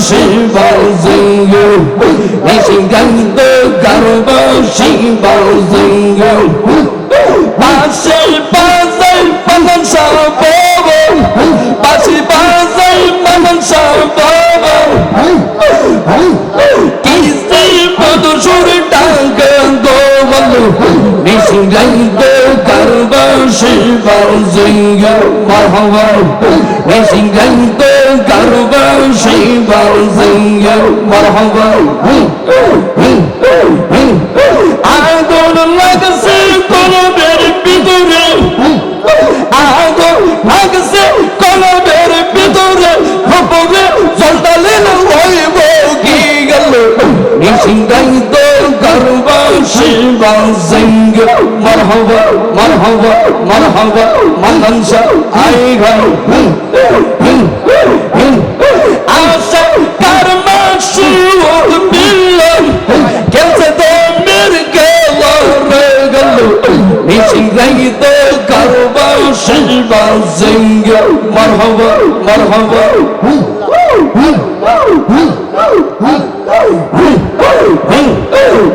শিবাজিঙ্গ নিশিগন্ধ গর্ব শিবাজিঙ্গ বাঁশি বাজাই মনন সব বাঁশি বাজাই মনন সব কিস্তি মধুসূর ডাক দোবল নিশিগন্ধ গর্ব শিবাজিঙ্গ মরহবা নিশিগন্ধ গর্ব শিবাজিঙ্গ মরহবা আগুন লাগছে কলবের ভিতরে আগুন লাগছে কলবের ভিতরে খবরে জলদালেন হইব কি গেল নিশিগন্ধ গর্ব শিবাজিঙ্গ মরহবা মরহবা মরহবা মননসা আই ঘর আশা কর্মা সুদ বিল্লাহ কেলছে দমের গেল রে গেল নিশিগন্ধ গর্ব শিবাজিঙ্গ মরহবা মরহবা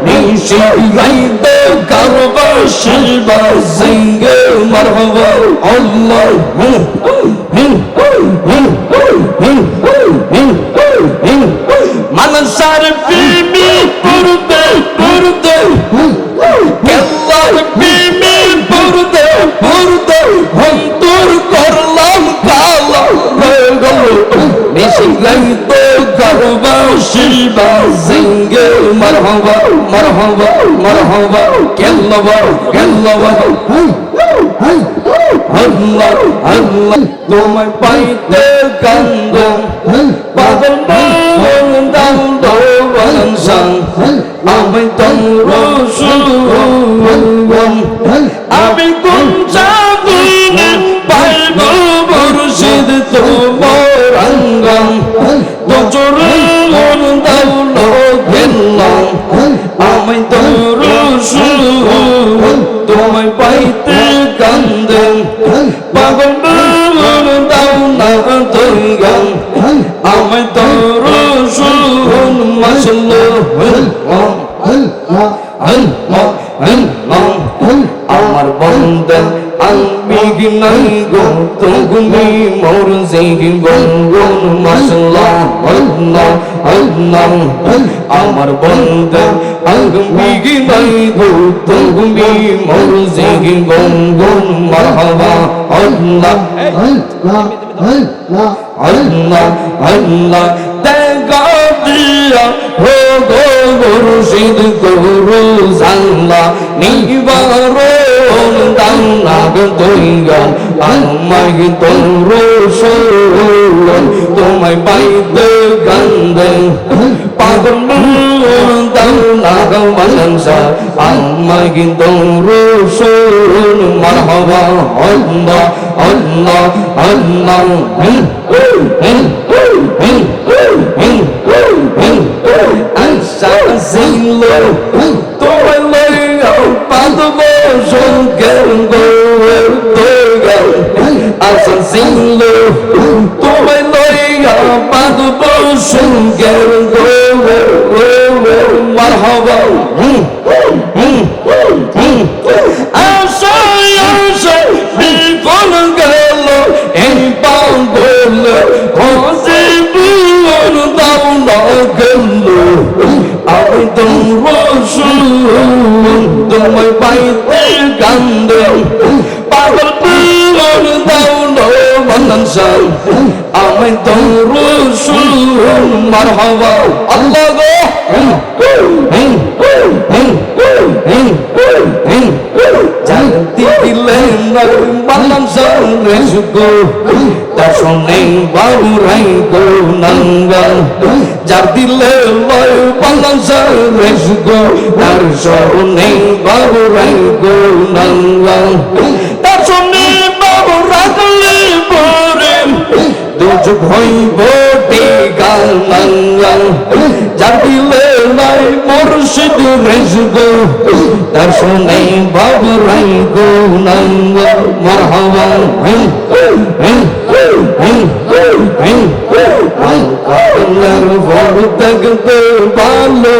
নিশিগন্ধ গর্ব শিবাজিঙ্গ মরহবা আল্লাহ মনসার প্রেমী পড়তে পড়তে কেল্লার প্রেমী পড়তে পড়তে অন্তর করলাম কালা হয়ে গেল নিশিগন্ধ গর্ব শিবাজিঙ্গ মরহবা মরহবা মরহবা কেল্লা কেল্লা আল্লাহ আল্লাহ তোমায় পাইতে কান্দ পাগল মন দাও দোবানসান আমি তমরসুন আমি কোন চাঁদিনে পাইব মুর্শিদ তোমার অঙ্গম তোজরে মন দাও লোকেল্লাম আমি তমরসুন তোমায় পাইতে কান্দে পাগল মন দাও না দইগাম আমি তরসুন মাশাআল্লাহ আমার বন্দা আমি নাই গো তুমি মোর জীবন মাশাআল্লাহ আল্লাহ আল্লাহ আমার বন্দা আমি নাই গো তুমি মোর জীবন মারহাবা আল্লাহ আল্লাহ আল্লাহ আল্লাহ দেখা দিয়া হো গো মুর্শিদ গুরু জানলা নিবারণ দানা দইগাম আমায় তরসুন তোমায় পাইতে কান্দে পাগল দানা মনসা আমায় তরসুন মারহাবা আল্লাহ আল্লাহ আল্লাহ ছিল তোমায় লইয়া পাদব সঙ্গের আশা ছিল তোমায় লইয়া পাদব সঙ্গের মারহাবা আশায় আশায় বিফল গেল এই পাগল হসে বুয়ন দাও না গেল আমি তরসুন তোমায় পাইতে কান্দে পাগল বুয়ন দাও না মননসা আমি তরসুন মারহাবা আল্লাহ গো জানতে দিলেন মননসা রেসুকো তার সঙ্গে বাবু রাই গো নঙ্গা যার দিলে লয় মননসা রেসুকো তার সঙ্গে বাবু রাই গো নঙ্গা তার সঙ্গে বাবু রাখলে পরে দুজ হইব টিকা নঙ্গা যার দিলে লয় মুর্শিদ রেসুকো তার সঙ্গে বাবু রাই গো নঙ্গা মারহাবা কালের বড় দেখতে ভালো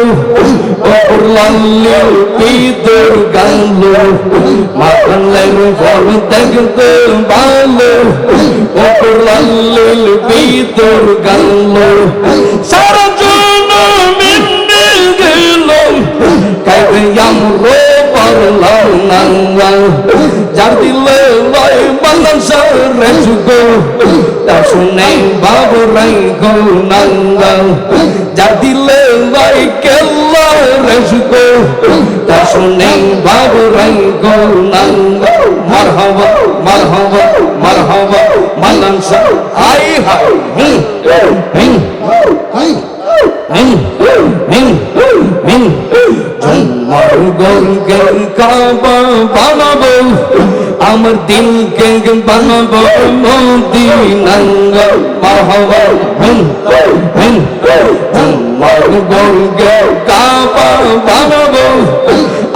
ওপর লাল্লির পিতর গালো মাতালের বড় দেখতে ভালো ওপর লাল্লির পিতর গালো সারা জন মিন্নে গেল কাইবে আমরো পারলাম না যার দিলে লয় বাংলার সারে যুগো তা শুনে বাবু রাই গো নাঙ্গা যার দিলে লয় কেল্লা রে যুগো তা শুনে বাবু রাই গো নাঙ্গা মারহাবা মারহাবা মারহাবা মালান সা আই হাই গোল কাবা বানাবো আমার দিলকে বানাবো মদিনা মারহাবা আমার গোল কাবা বানাবো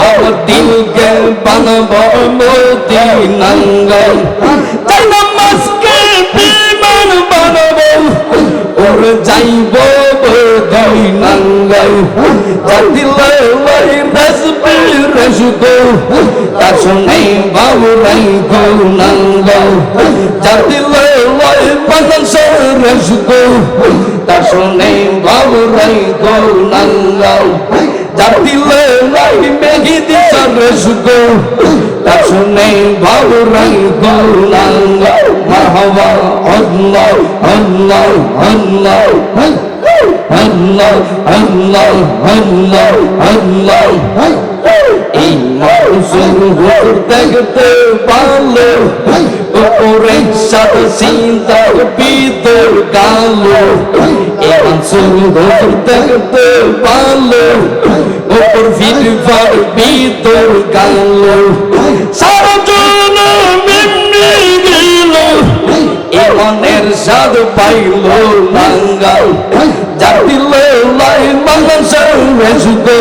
আমার দিলকে বানাবো মদিনা তাই নামাজকে বিমান বানাবো ওর যাইবো মদিনাঙ্গাই জাতিলে ওই রাসবি রসুগো তার সঙ্গে বাবু রাই গো নাঙ্গা জাতিলে ওই বাংলাদেশ রসুগো তার সঙ্গে বাবু রাই গো নাঙ্গা জাতিলে ওই মেঘিদি রসুগো তার সঙ্গে বাবু রাই গো নাঙ্গা মারহাবা আল্লাহ আল্লাহ আল্লাহ Allah, Allah, Allah, Allah. এই মানুষের ঘর দেখতে ভালো ওপরে সাদা সিন্তার ভিতর কালো এই মানুষের ঘর দেখতে ভালো ওপর ফিটফার ভিতর কালো সারা জন মিন্নে গেল ইমানের স্বাদ পাইল নাঙ্গাল জাতিলে লাই বাংলাদেশের রসুগো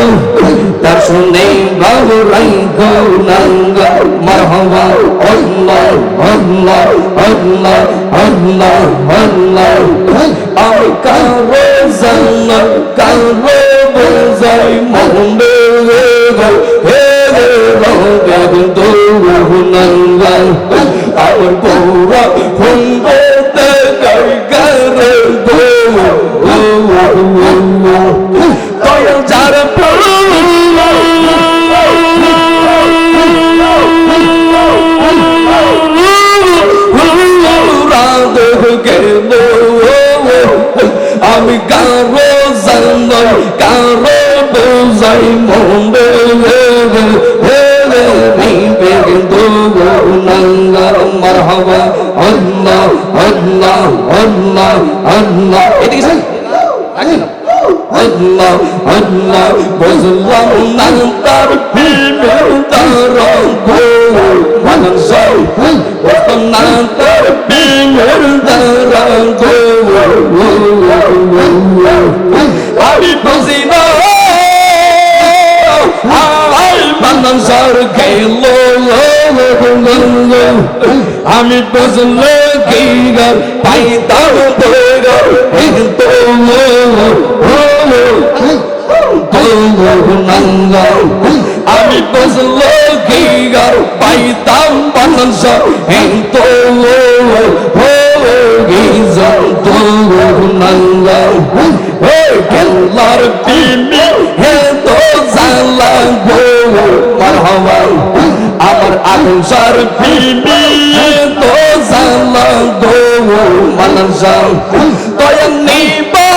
তার শুনে বাবু রাই গো নাঙ্গা মারহাবা আল্লাহ আল্লাহ আল্লাহ আল্লাহ আল্লাহ আমি কারো জানা কারো বোঝাই মনে হে তো নাঙ্গা আমার বৌরা হুঙ্গতে গারে গো দয়াল যার গেল আমি কারো জানাই কারো বোঝাই মনে মারহাবা আল্লাহ আল্লাহ আল্লাহ আল্লাহ এদিকে আল্লাহ আল্লাহ বুঝলাম না তার প্রেমের তরঙ্গ মানন সই বুঝলাম না তার প্রেমের তরঙ্গ আমি বুঝি না মানন সর গেল আমি বুঝলে কি গর পাইতাম আমি বুঝলো কি গর পাইতাম বানস হেতো নঙ্গা হে কেল্লার প্রেমে হে তো জালা গো মারহাবা আমার আনসার প্রেমে তো জালা গো মানসা দয়াল নিবা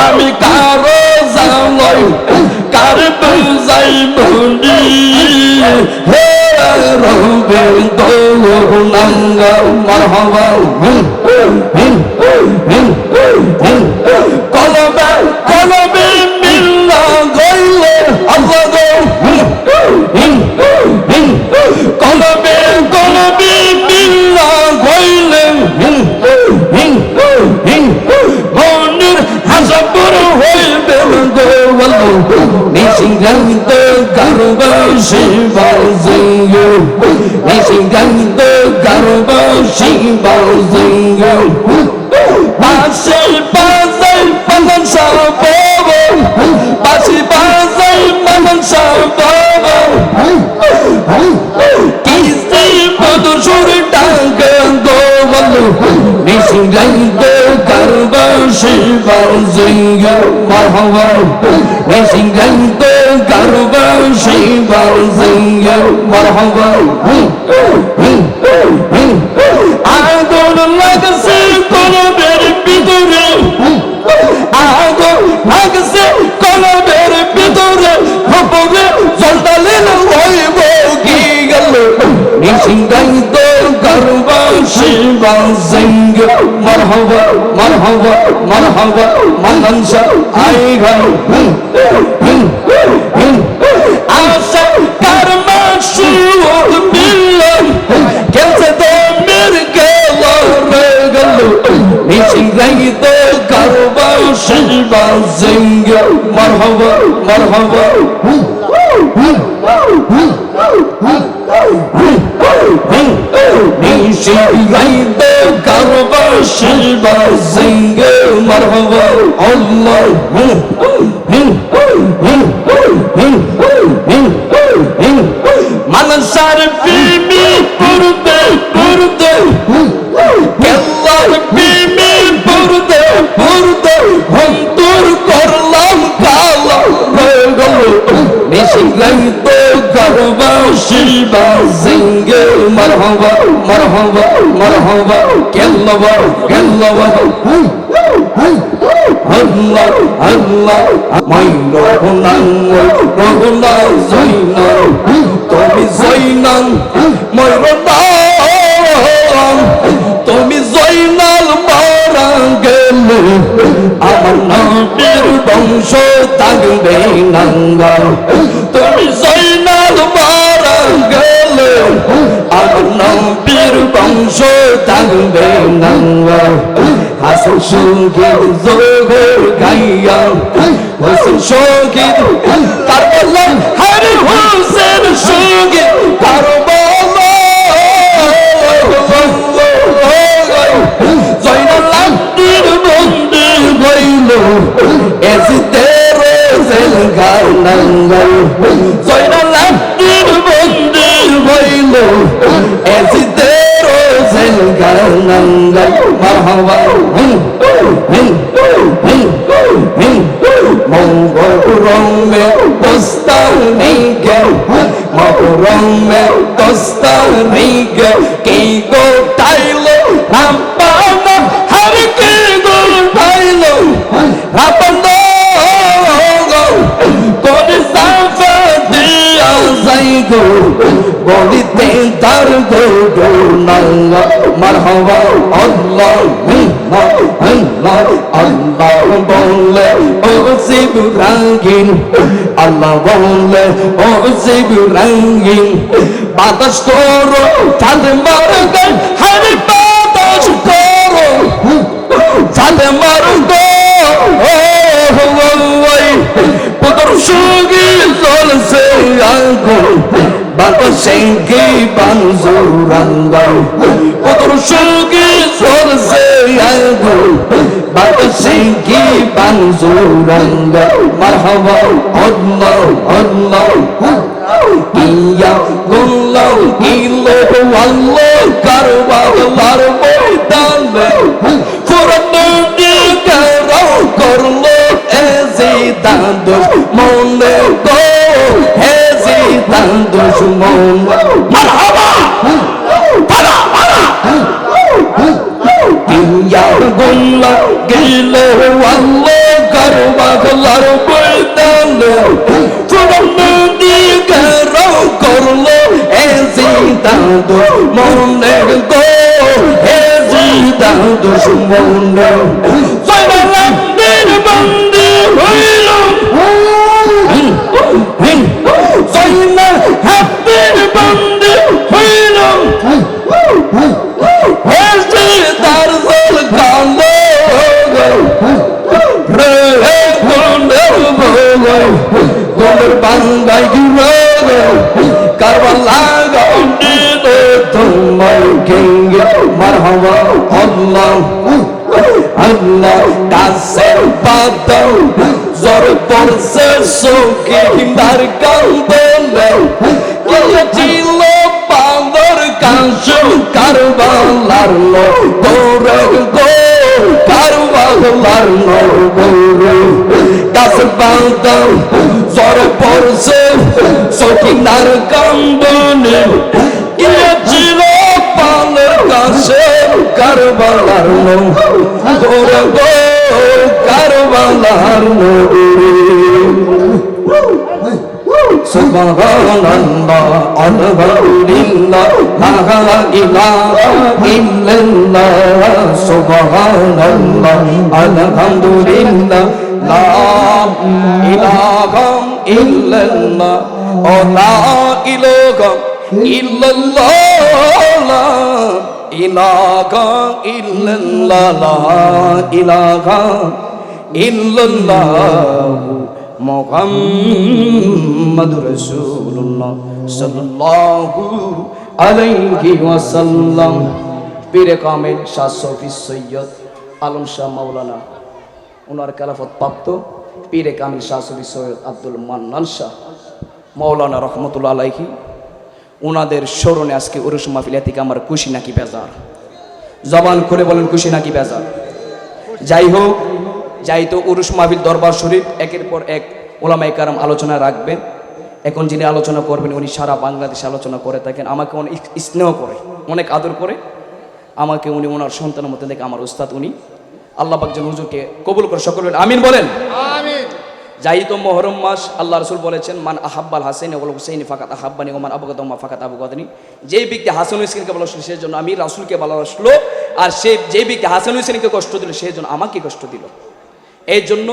আমি কারো জানাই কার বুঝাই মনি হে রবে তো নাঙ্গা মারহাবা কলবে কলবে মিল্লা গইলে আল্লাহ গো কলবে কলবে মিল্লা গইলে মনির হাসাপুর হইবে গো নিশিঙ্গান্ত গর্ব শিবা সিংহ নিশিঙ্গান্ত গর্ব শিবা সিংহ বাঁশি বাজাই মনন সাবব বাঁশি বাজাই মনন সাবব কিস্তি মধুসূর ডাক দোবল নিশিঙ্গান্ত গর্ব শিবা সিংহ মরহবা নিশিঙ্গান্ত গর্ব শিবা সিংহ মরহবা আগুন লাগছে কলবের ভিতরে আগুন লাগছে কলবের ভিতরে খবরে জলদালেন হইব কি গেল নিশিঙ্গান্ত গর্ব শিবা সিংহ মরহবা মরহবা মরহবা মননসা আই ঘর আশা কর্মা সুখ বিল্লাম কেলসে দমের গেল রে গেল নিশিঙ্গান্ত গর্ব শিবা সিংহ মরহবা মরহবা নিশিঙ্গান্ত গর্ব শিবা সিংহ মরহবা আল্লাহ মনসার প্রেমী পড়তে পড়তে কেল্লার প্রেমী পড়তে পড়তে অন্তর করলাম কালা হয়ে গেল নিশিঙ্গান্ত গর্ব শিবা সিংহ মরহবা মরহবা মরহবা কেল্লাবা কেল্লাবা আল্লাহ আল্লাহ মাইন রঘুনাং রঘুনা জৈনাং তুমি জৈনাং ময়ূরনাং তুমি জৈনাল মারা গেলে আমার নবীর বংশ থাকবে নাঙ্গা তুমি জৈনাল মারা গেলে আমার নবীর বংশ থাকবে নাঙ্গা হাসন শহীদ জোহর গাইয়া হাসন শহীদ কারবালা হরি হোসেন শহীদ কারবালা জয়নাল আব্দুর বন্দি হইল এজিদের জেল গানাঙ্গল জয়নাল আব্দুর বন্দি হইল এজিদের জেল গানাঙ্গল মারহাবা মঙ্গলরং মে দস্তানি গে মঙ্গলরং মে দস্তানি গে কি গো টাইলো রাপানা হর কি গো টাইলো রাপানা কোন সাফা দিয়া যাই গো বলিতে তার গো গো নাঙ্গা মারহাবা আল্লাহ আল্লাহ আল্লাহ বলে ও জিবরাইল আল্লাহ বলে ও জিবরাইল বাতাস করো চাঁদ মারবে হরি বাতাস করো চাঁদ মারবে পুত্র সুগি জ্বলছে আগুন বাতাসে কি বানজুরাঙ্গাল পুত্র সুগি জ্বলছে আগুন বাতাসে কি বানজুরাঙ্গাল মারহাবা আল্লাহ আল্লাহ ইয়া গুল্লাহ ইলো আল্লাহ কারবালার ময়দানে ফুরত দিকে রাও করলো এজিদান দুশমনে গো এজিদান দুশমন মারহাবা পারা পারা ইয়া গুল্লাহ ইলো আল্লাহ কারবালার ময়দানে ফুরত দিকে রাও করলো এজিদান দুশমনে গো এজিদান দুশমনে জয়নাল আব্দুর বন্দি হইল জয়নাল আব্দুর বন্দি হইল তার জল কালো রে গোলের বাঙ্গাই গিয়ে কারবালা দিল তোমার গেঙ্গে মারহাবা আল্লাহ আল্লাহ কাসের বাদল জোর পড়ছে সকিনার কান্দলে গিয়েছিল বান্দর কাশ কারবালার নগরে গো কারবালার নগরে কাসের বাদল জোর পড়ছে সকিনার কান্দলে গিয়েছিল বান্দর কাশ কারবালার নগরে গো কারবালার নগরে সুবহানাল্লাহ আলহামদুলিল্লাহ লা ইলাহা ইল্লাল্লাহ সুবহানাল্লাহ আলহামদুলিল্লাহ লা ইলাহা ইল্লাল্লাহ ও লা ইলাহা ইল্লাল্লাহ লা ইলাহা ইল্লাল্লাহ লা ইলাহা ইল্লাল্লাহ মুহাম্মাদুর রাসূলুল্লাহ সাল্লাল্লাহু আলাইহি ওয়াসাল্লাম। পীরে কামেল শাহ শফি সৈয়দ আলম শাহ মাওলানা ওনার খেলাফত প্রাপ্ত পীরে কামেল শাহ শফি সৈয়দ আব্দুল মান্নান শাহ মাওলানা রহমতুল্লাহ আলাইহি ওনাদের স্মরণে আজকে উরুস মাহফিল থেকে আমার খুশি নাকি বেজার? জবান খুলে বলেন খুশি নাকি বেজার? যাই হোক, যাই তো উরুস মাহফিল দরবার শরীফ একের পর এক ওলামায়ে কেরাম আলোচনা রাখবেন। এখন যিনি আলোচনা করবেন উনি সারা বাংলাদেশে আলোচনা করে থাকেন। আমাকে অনেক স্নেহ করে, অনেক আদর করে আমাকে। উনি ওনার সন্তানের মধ্যে থেকে আমার উস্তাদ উনি। আল্লাহ পাক যেন হুজুরকে কবুল করে সকলে আমিন বলেন। আমিন। যাই তো মহরম মাস, আল্লাহ রাসূল বলেছেন মান আহাব্বাল হাসাইনি ওয়াল হুসাইনি ফাকাত আহাব্বানি ওয়া মান আবগাদাহুমা ফাকাত আবগাদানি। যেই ব্যক্তি হাসান হুসাইনকে ভালোবাসলো সেই জন্য আমি রাসূলকে ভালোবাসলো, আর যেই ব্যক্তি হাসান হুসাইনকে কষ্ট দিল সেই জন্য আমাকে কষ্ট দিল। এই জন্য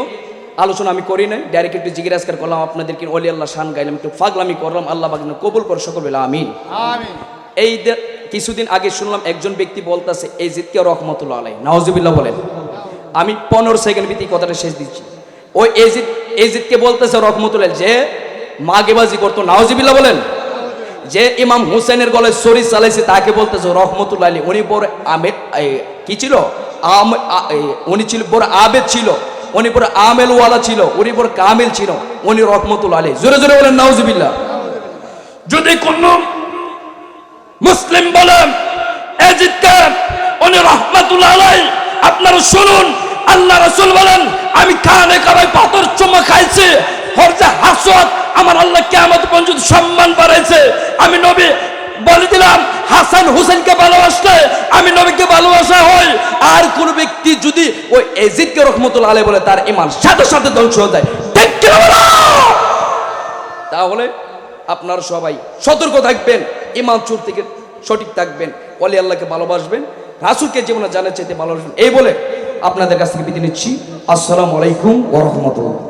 আলোচনা আমি করি নাই, ডাইরেক্ট একটু জিজ্ঞাসা করলাম আপনাদেরকে, ওলি আল্লাহ শান গাইলাম, একটু ফাগলামি করলাম। আল্লাহ পাক যেন কবুল করে সকল বলে আমিন। আমিন। এই কিছুদিন আগে শুনলাম একজন ব্যক্তি বলতেছে এই জিদকে রহমতুল্লাহ আলাইহি, নাউজুবিল্লাহ বলেন। আমি 15 সেকেন্ড ভিত্তিক কথাটা শেষ দিচ্ছি। ওই এজিদকে বলতেছে রহমতুল্লাহ যে মাগেবাজি করতো, নাউজুবিল্লাহ বলেন। যে ইমাম হুসেনের গলায় ছুরি চালাইছে তাকে বলতেছে রহমতুল্লাহ আলাইহি। উনি বড় আমের কি ছিল, উনি ছিল বড় আবেদ ছিল, উনি বড় আমেলওয়ালা ছিল, উনি বড় কামেল ছিল, উনি রহমতুল্লাহ আলাইহি। জোরে জোরে বলেন নাউজুবিল্লাহ। যদি কোন মুসলিম বলেন এজিদকে উনি রহমতুল্লাহ আলাইহি, আপনারা শুনুন আল্লাহ রাসূল বলেন আমি কানে কানে পাথর চুমা খাইছি, হরজে হাসদ আমার আল্লাহ কিয়ামত পর্যন্ত সম্মান বাড়াইছে। আমি নবী বলে দিলাম হাসান হুসেনকে ভালোবাসলে আমি নবীকে ভালোবাসা হয়। আর কোন ব্যক্তি যদি ওই এজিদকে রহমতুল্লাহ আলাইহি বলে তার ঈমান সাথে সাথে ধ্বংস হয়ে যায়। ঠিক কি না? তাহলে আপনারা সবাই সতর্ক থাকবেন, ঈমান চোর থেকে সঠিক থাকবেন, ওলি আল্লাহকে ভালোবাসবেন, রাসূলকে জীবনে জানার চাইতে ভালোবাসবেন। এই বলে আপনাদের কাছ থেকে বিদায় নিচ্ছি। আসসালামু আলাইকুম ওয়া রাহমাতুল্লাহ।